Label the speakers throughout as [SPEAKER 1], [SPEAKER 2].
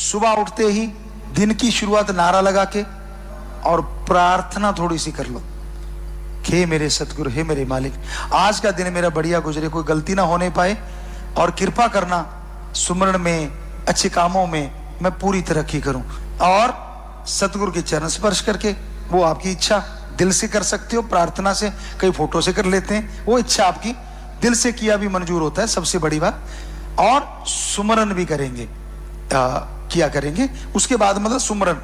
[SPEAKER 1] सुबह उठते ही दिन की शुरुआत नारा लगा के और प्रार्थना थोड़ी सी कर लो, हे मेरे सतगुरु, हे मेरे मालिक, आज का दिन मेरा बढ़िया गुजरे, कोई गलती ना होने पाए, और कृपा करना सुमरण में, अच्छे कामों में मैं पूरी तरक्की करूं। और सतगुरु के चरण स्पर्श करके, वो आपकी इच्छा दिल से कर सकते हो, प्रार्थना से, कई फोटो से कर लेते हैं, वो इच्छा आपकी दिल से किया भी मंजूर होता है, सबसे बड़ी बात। और सुमरन भी करेंगे, किया करेंगे। उसके बाद मतलब सुमरन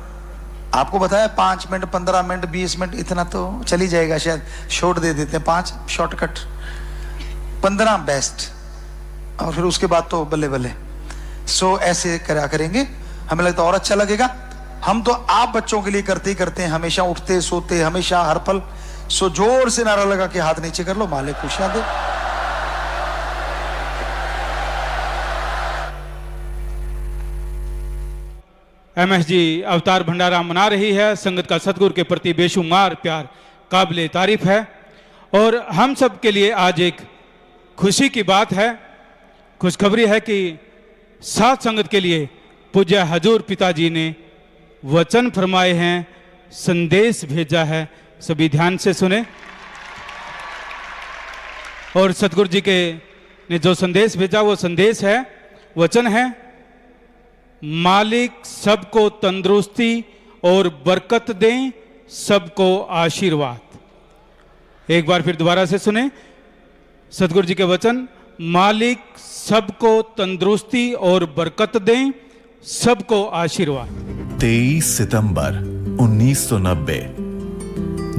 [SPEAKER 1] आपको बताया 5 मिनट, 15 मिनट, 20 मिनट, इतना तो चली जाएगा, शायद शॉर्ट दे देते हैं, 5 शॉर्टकट, 15 बेस्ट, और फिर उसके बाद तो बल्ले बल्ले। सो ऐसे करा करेंगे, हमें लगता है और अच्छा लगेगा। हम तो आप बच्चों के लिए करते ही करते हैं, हमेशा उठते सोते, हमेशा हर पल। सो जोर से नारा लगा के हाथ नीचे कर लो, मालिक खुशियां दे।
[SPEAKER 2] MSG अवतार भंडारा मना रही है। संगत का सतगुरु के प्रति बेशुमार प्यार काबिले तारीफ है। और हम सब के लिए आज एक खुशी की बात है, खुशखबरी है कि साथ संगत के लिए पूज्य हजूर पिताजी ने वचन फरमाए हैं, संदेश भेजा है। सभी ध्यान से सुने। और सतगुरु जी के ने जो संदेश भेजा, वो संदेश है, वचन है, मालिक सबको तंदुरुस्ती और बरकत दें, सबको आशीर्वाद। एक बार फिर दोबारा से सुने सतगुरु जी के वचन, मालिक सबको तंदुरुस्ती और बरकत दें, सबको आशीर्वाद।
[SPEAKER 3] 23 सितंबर 1990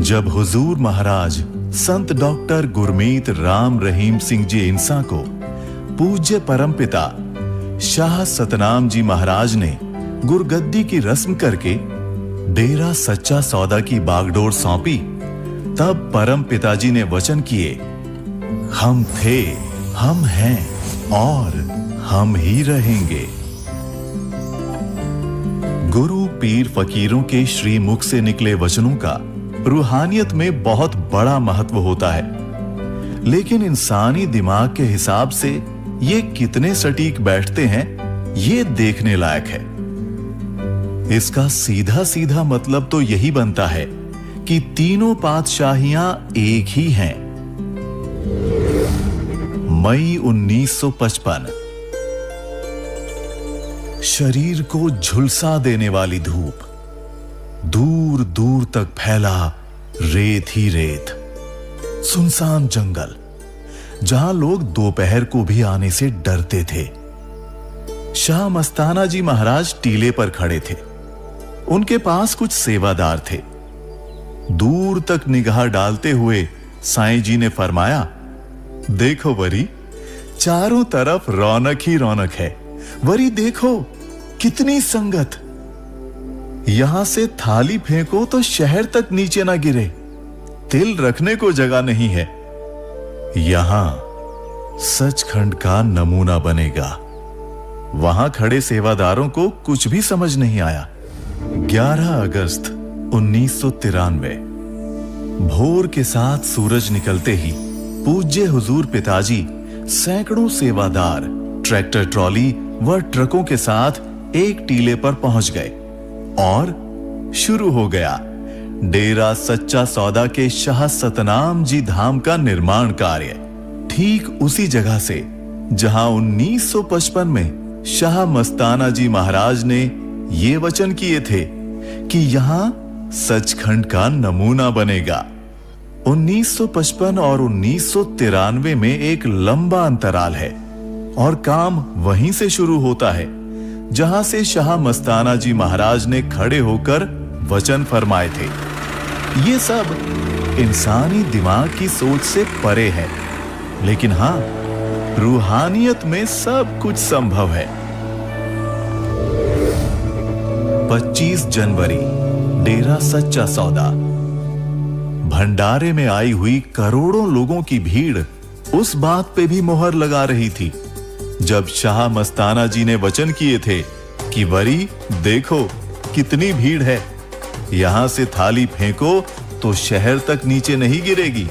[SPEAKER 3] जब हुजूर महाराज संत डॉक्टर गुरमीत राम रहीम सिंह जी इंसा को पूज्य परमपिता शाह सतनाम जी महाराज ने गुरगद्दी की रस्म करके डेरा सच्चा सौदा की बागडोर सौंपी, तब परम पिताजी ने वचन किए, हम थे, हम हैं और हम ही रहेंगे। गुरु पीर फकीरों के श्री मुख से निकले वचनों का रूहानियत में बहुत बड़ा महत्व होता है, लेकिन इंसानी दिमाग के हिसाब से ये कितने सटीक बैठते हैं, ये देखने लायक है। इसका सीधा सीधा मतलब तो यही बनता है कि तीनों पातशाहियां एक ही हैं। मई 1955 शरीर को झुलसा देने वाली धूप, दूर दूर तक फैला रेत ही रेत, सुनसान जंगल जहां लोग दोपहर को भी आने से डरते थे। शाह मस्ताना जी महाराज टीले पर खड़े थे। उनके पास कुछ सेवादार थे। दूर तक निगाह डालते हुए साईं जी ने फरमाया, देखो वरी, चारों तरफ रौनक ही रौनक है। वरी देखो कितनी संगत। यहां से थाली फेंको तो शहर तक नीचे ना गिरे, तिल रखने को जगह नहीं है। यहां सचखंड का नमूना बनेगा। वहां खड़े सेवादारों को कुछ भी समझ नहीं आया। 11 अगस्त 1993 भोर के साथ सूरज निकलते ही पूज्य हुजूर पिताजी सैकड़ों सेवादार ट्रैक्टर ट्रॉली व ट्रकों के साथ एक टीले पर पहुंच गए और शुरू हो गया डेरा सच्चा सौदा के शाह सतनाम जी धाम का निर्माण कार्य। ठीक उसी जगह से जहां 1955 में शाह मस्ताना जी महाराज ने ये वचन किए थे कि यहां सचखंड का नमूना बनेगा। 1955 और 1993 में एक लंबा अंतराल है और काम वहीं से शुरू होता है जहां से शाह मस्ताना जी महाराज ने खड़े होकर वचन फरमाए थे। ये सब इंसानी दिमाग की सोच से परे है, लेकिन हां, रूहानियत में सब कुछ संभव है। 25 जनवरी डेरा सच्चा सौदा। भंडारे में आई हुई करोड़ों लोगों की भीड़ उस बात पे भी मोहर लगा रही थी जब शाह मस्ताना जी ने वचन किए थे कि वरी देखो कितनी भीड़ है, यहां से थाली फेंको तो शहर तक नीचे नहीं गिरेगी।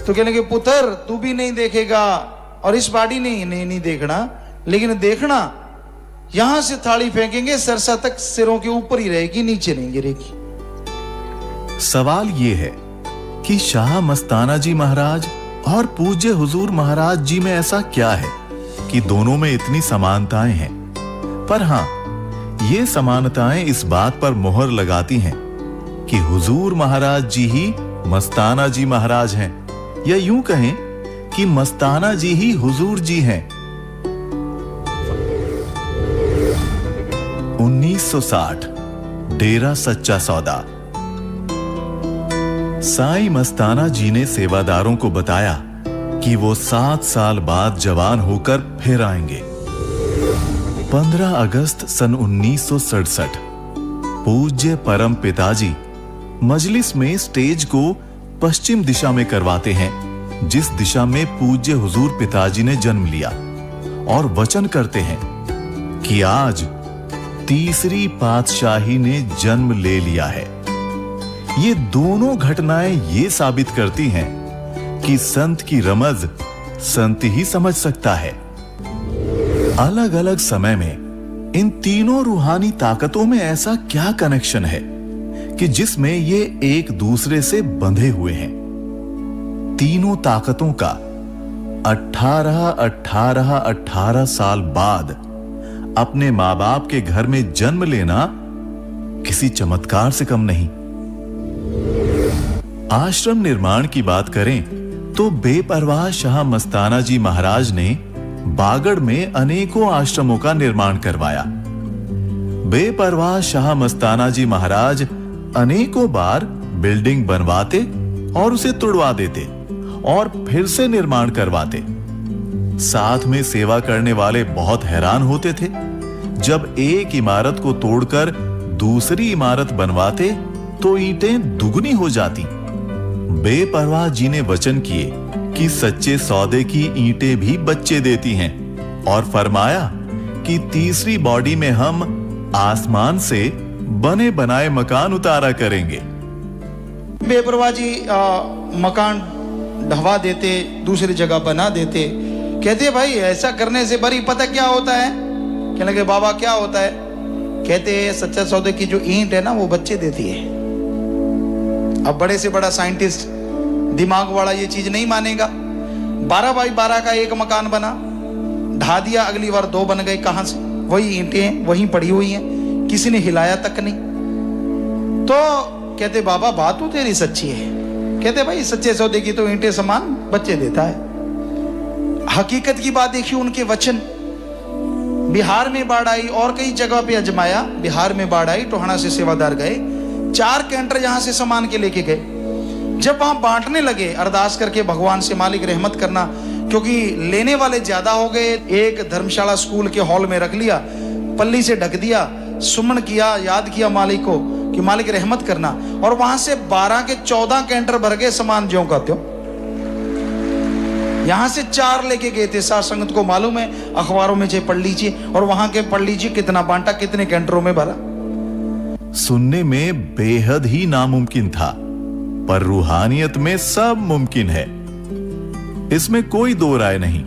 [SPEAKER 1] तो कहने के पुत्र तू भी नहीं देखेगा और इस बाड़ी नहीं देखना, लेकिन देखना यहां से थाली फेंकेंगे सरसा तक सिरों के ऊपर ही रहेगी, नीचे नहीं गिरेगी।
[SPEAKER 3] सवाल यह है कि शाह मस्ताना जी महाराज और पूज्य हुजूर महाराज जी में ऐसा क्या है कि दोनों में इतनी समानताएं हैं। पर हां, ये समानताएं इस बात पर मोहर लगाती हैं कि हुजूर महाराज जी ही मस्ताना जी महाराज हैं, या यूं कहें कि मस्ताना जी ही हुजूर जी हैं। 1960 डेरा सच्चा सौदा। साईं मस्ताना जी ने सेवादारों को बताया कि वो 7 साल बाद जवान होकर फिर आएंगे। 15 अगस्त सन 1967 पूज्य परम पिताजी मजलिस में स्टेज को पश्चिम दिशा में करवाते हैं, जिस दिशा में पूज्य हुजूर पिताजी ने जन्म लिया, और वचन करते हैं कि आज तीसरी पातशाही ने जन्म ले लिया है। ये दोनों घटनाएं ये साबित करती हैं कि संत की रमज संत ही समझ सकता है। अलग अलग समय में इन तीनों रूहानी ताकतों में ऐसा क्या कनेक्शन है कि जिसमें ये एक दूसरे से बंधे हुए हैं। तीनों ताकतों का 18 साल बाद अपने मां बाप के घर में जन्म लेना किसी चमत्कार से कम नहीं। आश्रम निर्माण की बात करें तो बेपरवाह शाह मस्ताना जी महाराज ने बागड़ में अनेकों आश्रमों का निर्माण करवाया। बेपरवाह शाह मस्ताना जी महाराज अनेकों बार बिल्डिंग बनवाते और उसे तुड़वा देते और फिर से निर्माण करवाते। साथ में सेवा करने वाले बहुत हैरान होते थे जब एक इमारत को तोड़कर दूसरी इमारत बनवाते तो ईंटें दुगनी हो जाती। बेपरवाह जी ने वचन किए कि सच्चे सौदे की ईंटें भी बच्चे देती हैं, और फरमाया कि तीसरी बॉडी में हम आसमान से बने बनाए मकान उतारा करेंगे।
[SPEAKER 1] बेपरवाह जी मकान ढवा देते, दूसरी जगह बना देते। कहते भाई ऐसा करने से बड़ी पता क्या होता है? कहने लगे बाबा क्या होता है? कहते सच्चा सौदे की जो ईंट है ना वो बच्चे देती है। अब बड़े से बड़ा साइंटिस्ट दिमाग वाला ये चीज नहीं मानेगा। 12 बाई 12 का एक मकान बना, ढा दिया, अगली बार 2 बन गए। कहां से? वही ईंटें वहीं पड़ी हुई हैं, किसी ने हिलाया तक नहीं। तो कहते बाबा बात तो तेरी सच्ची है। कहते भाई सच्चे सौदे की तो ईंटें समान बच्चे देता है। हकीकत की बात देखिए, उनके वचन। बिहार में बाढ़ आई और कई जगह पे अजमाया। बिहार में बाढ़ आई, टोहाना से सेवादार गए, 4 कैंटर यहां से सामान के लेके गए। जब वहां बांटने लगे, अरदास करके भगवान से मालिक रहमत करना, क्योंकि लेने वाले ज्यादा हो गए। एक धर्मशाला स्कूल के हॉल में रख लिया, पल्ली से ढक दिया, सुमन किया, याद किया मालिक को कि मालिक रहमत करना, और वहां से 12 के 14 कैंटर भर गए सामान ज्यों का त्यों। यहां से 4 लेके गए थे। साथ संगत को मालूम है, अखबारों में चाहे पढ़ लीजिए, और वहां के पढ़ लीजिए कितना बांटा, कितने कैंटरों में भरा।
[SPEAKER 3] सुनने में बेहद ही नामुमकिन था, पर रूहानियत में सब मुमकिन है। इसमें कोई दो राय नहीं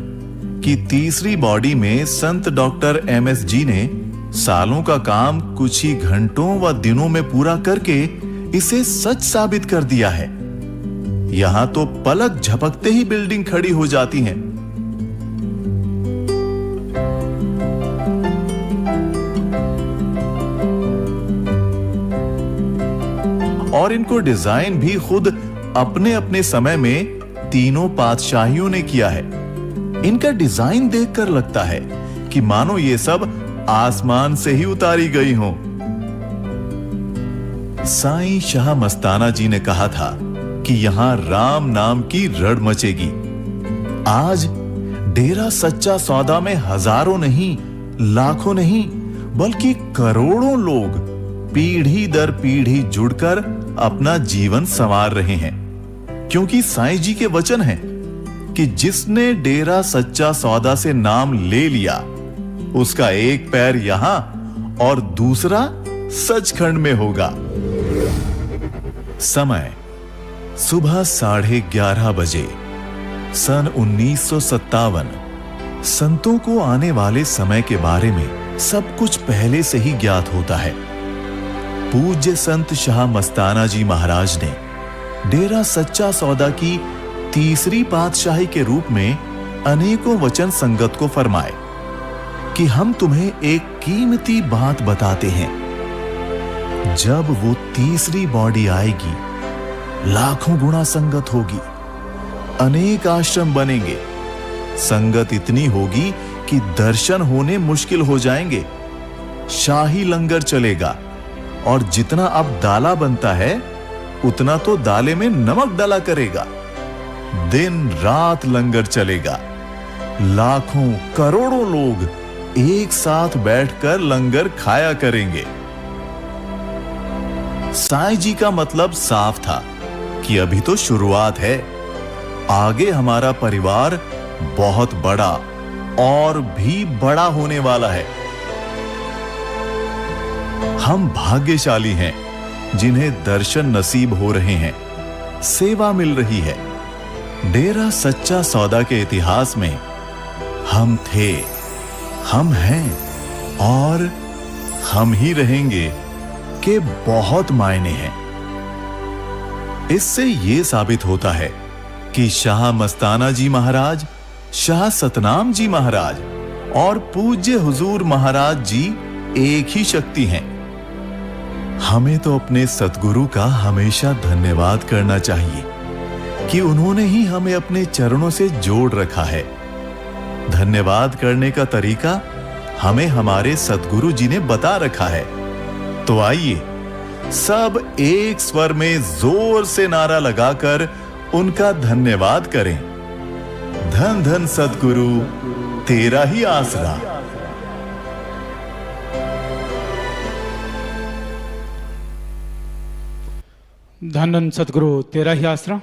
[SPEAKER 3] कि तीसरी बॉडी में संत डॉक्टर MS जी ने सालों का काम कुछ ही घंटों व दिनों में पूरा करके इसे सच साबित कर दिया है। यहां तो पलक झपकते ही बिल्डिंग खड़ी हो जाती हैं। और इनको डिजाइन भी खुद अपने अपने समय में तीनों पातशाहियों ने किया है। इनका डिजाइन देखकर लगता है कि मानो ये सब आसमान से ही उतारी गई हों। साईं शाह मस्ताना जी ने कहा था कि यहां राम नाम की रड़ मचेगी। आज डेरा सच्चा सौदा में हजारों नहीं, लाखों नहीं, बल्कि करोड़ों लोग पीढ़ी दर पीढ़ी जुड़कर अपना जीवन संवार रहे हैं, क्योंकि साईं जी के वचन हैं कि जिसने डेरा सच्चा सौदा से नाम ले लिया उसका एक पैर यहां और दूसरा सचखंड में होगा। समय सुबह 11:30 बजे सन 1957। संतों को आने वाले समय के बारे में सब कुछ पहले से ही ज्ञात होता है। पूज्य संत शाह मस्ताना जी महाराज ने डेरा सच्चा सौदा की तीसरी पातशाही के रूप में अनेकों वचन संगत को फरमाए कि हम तुम्हें एक कीमती बात बताते हैं। जब वो तीसरी बॉडी आएगी, लाखों गुना संगत होगी, अनेक आश्रम बनेंगे, संगत इतनी होगी कि दर्शन होने मुश्किल हो जाएंगे। शाही लंगर चलेगा और जितना अब दाला बनता है उतना तो दाले में नमक डाला करेगा। दिन रात लंगर चलेगा। लाखों करोड़ों लोग एक साथ बैठकर लंगर खाया करेंगे। साईं जी का मतलब साफ था कि अभी तो शुरुआत है, आगे हमारा परिवार बहुत बड़ा और भी बड़ा होने वाला है। हम भाग्यशाली हैं जिन्हें दर्शन नसीब हो रहे हैं, सेवा मिल रही है। डेरा सच्चा सौदा के इतिहास में हम थे, हम हैं और हम ही रहेंगे के बहुत मायने हैं। इससे यह साबित होता है कि शाह मस्ताना जी महाराज, शाह सतनाम जी महाराज और पूज्य हुजूर महाराज जी एक ही शक्ति हैं। हमें तो अपने सतगुरु का हमेशा धन्यवाद करना चाहिए कि उन्होंने ही हमें अपने चरणों से जोड़ रखा है। धन्यवाद करने का तरीका हमें हमारे सतगुरु जी ने बता रखा है। तो आइए सब एक स्वर में जोर से नारा लगाकर उनका धन्यवाद करें। धन धन सतगुरु, तेरा ही आसरा।
[SPEAKER 2] धन धन सतगुरु, तेरा ही आसरा।